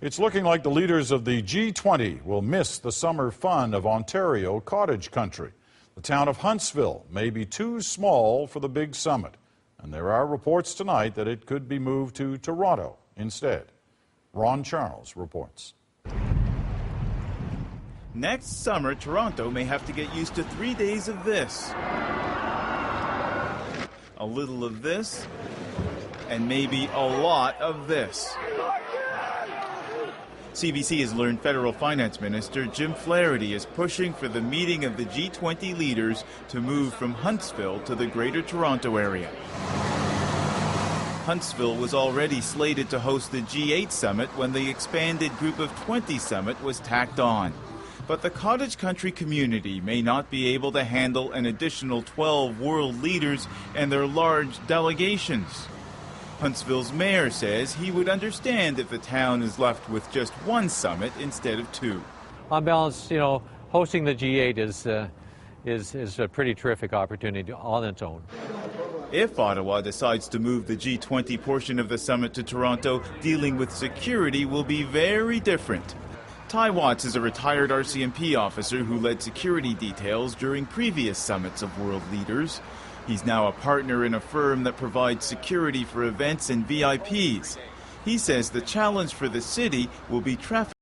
It's looking like the leaders of the G20 will miss the summer fun of Ontario cottage country. The town of Huntsville may be too small for the big summit, and there are reports tonight that it could be moved to Toronto instead. Ron Charles reports. Next summer, Toronto may have to get used to 3 days of this, a little of this, and maybe a lot of this. CBC has learned Federal Finance Minister Jim Flaherty is pushing for the meeting of the G20 leaders to move from Huntsville to the Greater Toronto area. Huntsville was already slated to host the G8 Summit when the expanded Group of 20 Summit was tacked on. But the cottage country community may not be able to handle an additional 12 world leaders and their large delegations. Huntsville's mayor says he would understand if the town is left with just one summit instead of two. On balance, hosting the G8 is a pretty terrific opportunity on its own. If Ottawa decides to move the G20 portion of the summit to Toronto, dealing with security will be very different. Ty Watts is a retired RCMP officer who led security details during previous summits of world leaders. He's now a partner in a firm that provides security for events and VIPs. He says the challenge for the city will be traffic